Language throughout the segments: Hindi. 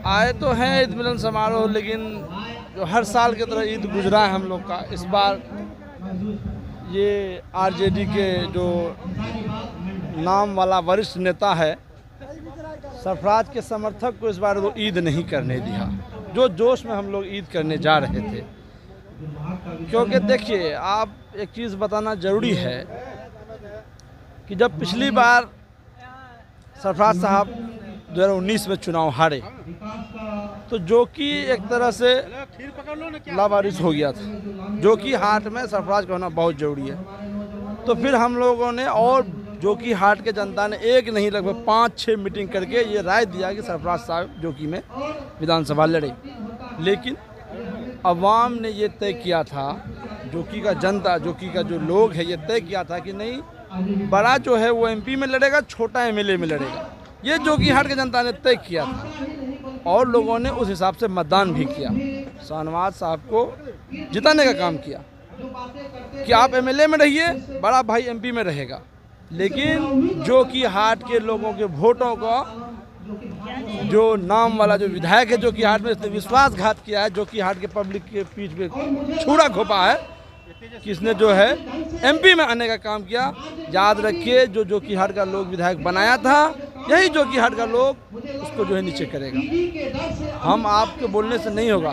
आए तो हैं ईद मिलन समारोह, लेकिन जो हर साल की तरह ईद गुजरा है हम लोग का, इस बार ये आरजेडी के जो नाम वाला वरिष्ठ नेता है सरफराज के समर्थक को इस बार वो ईद नहीं करने दिया, जो जोश में हम लोग ईद करने जा रहे थे। क्योंकि देखिए, आप एक चीज़ बताना ज़रूरी है कि जब पिछली बार सरफराज साहब 2019 में चुनाव हारे तो जो कि एक तरह से लावारिस हो गया था, जो कि हाट में सरफराज का होना बहुत ज़रूरी है। तो फिर हम लोगों ने और जो कि हाट के जनता ने एक नहीं लगभग 5-6 मीटिंग करके ये राय दिया कि सरफराज साहब जो कि में विधानसभा लड़े। लेकिन अवाम ने ये तय किया था, जो कि का जनता, जो कि का जो लोग है, ये तय किया था कि नहीं, बड़ा जो है वो एमपी में लड़ेगा, छोटा एमएलए में लड़ेगा। ये जो कि हाट के जनता ने तय किया था और लोगों ने उस हिसाब से मतदान भी किया, शाहनवाज साहब को जिताने का काम किया कि आप एमएलए में रहिए, बड़ा भाई एमपी में रहेगा। लेकिन जो कि हाट के लोगों के वोटों को जो नाम वाला जो विधायक है, जो कि हाट में विश्वासघात किया है, जो कि हाट के पब्लिक के पीठ पे छुरा घोपा है, किसने जो है एमपी में आने का काम किया। याद रखिए, जो कि हाट का लोग विधायक बनाया था, यही जो कि हाट का लोग उसको जो है नीचे करेगा। हम आपके बोलने से नहीं होगा,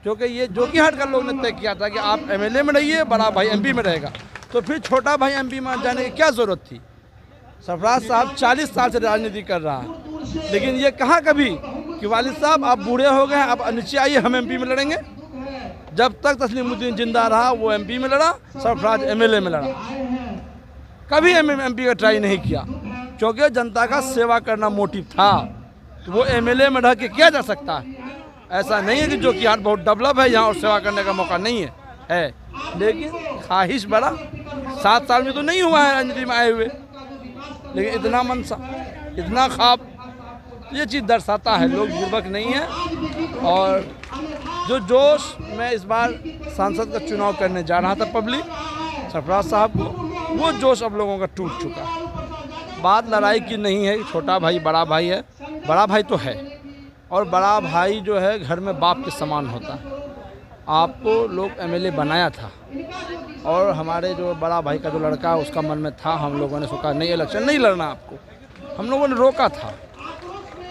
क्योंकि ये जो कि हाट का लोग ने तय किया था कि आप एमएलए में रहिए, बड़ा भाई एमपी में रहेगा। तो फिर छोटा भाई एमपी में जाने की क्या ज़रूरत थी। सरफराज साहब 40 साल से राजनीति कर रहा है, लेकिन ये कहा कभी कि वालिद साहब आप बूढ़े हो गए, आप नीचे आइए, हम एमपी में लड़ेंगे। जब तक तस्लीमुद्दीन जिंदा रहा वो एमपी में लड़ा, सरफराज एमएलए में लड़ा, कभी एमपी का ट्राई नहीं किया, क्योंकि जनता का सेवा करना मोटिव था। तो वो एमएलए में रह के किया जा सकता है। ऐसा नहीं है कि जो कि हाट बहुत डेवलप है यहाँ और सेवा करने का मौका नहीं है। लेकिन ख्वाहिश बड़ा 7 साल में तो नहीं हुआ है राजनीति में आए हुए, लेकिन इतना मनसा, इतना ख्वाब, ये चीज़ दर्शाता है लोग बुर्बक नहीं है। और जो जोश में इस बार सांसद का चुनाव करने जा रहा था पब्लिक सरफराज साहब को, वो जोश अब लोगों का टूट चुका है। बात लड़ाई की नहीं है, छोटा भाई बड़ा भाई है, बड़ा भाई तो है, और बड़ा भाई जो है घर में बाप के समान होता है। आपको लोग एमएलए बनाया था और हमारे जो बड़ा भाई का जो लड़का उसका मन में था, हम लोगों ने सोचा नहीं इलेक्शन नहीं लड़ना आपको, हम लोगों ने रोका था,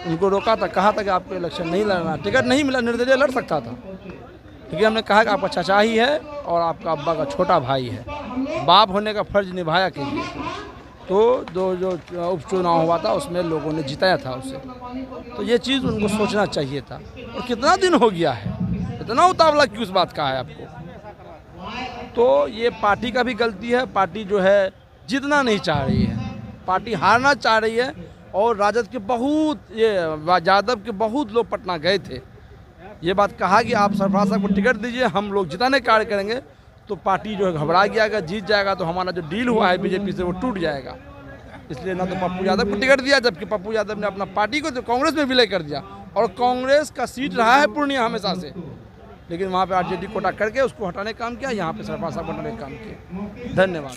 उनको रोका था, कहा था कि आपको इलेक्शन नहीं लड़ना, टिकट नहीं मिला, निर्दलीय लड़ सकता था, लेकिन हमने कहा कि आपका चाचा ही है और आपका अब्बा का छोटा भाई है, बाप होने का फर्ज निभाया कीजिए। तो जो उपचुनाव हुआ था उसमें लोगों ने जिताया था उसे। तो ये चीज़ उनको सोचना चाहिए था। और कितना दिन हो गया है, इतना उतावला क्यों इस बात का है आपको। तो ये पार्टी का भी गलती है, पार्टी जो है जीतना नहीं चाह रही है, पार्टी हारना चाह रही है। और राजद के बहुत, ये यादव के बहुत लोग पटना गए थे, ये बात कहा कि आप सरफराज साहब को टिकट दीजिए, हम लोग जिताने कार्य करेंगे। तो पार्टी जो है घबरा गया, अगर जीत जाएगा तो हमारा जो डील हुआ है बीजेपी से वो टूट जाएगा। इसलिए ना तो पप्पू यादव को टिकट दिया, जबकि पप्पू यादव ने अपना पार्टी को तो कांग्रेस में विलय कर दिया, और कांग्रेस का सीट रहा है पूर्णिया हमेशा से, लेकिन वहाँ पे आरजेडी कोटा करके उसको हटाने का काम किया, यहाँ पे सरफराज साहब को हटाने का काम किया। धन्यवाद।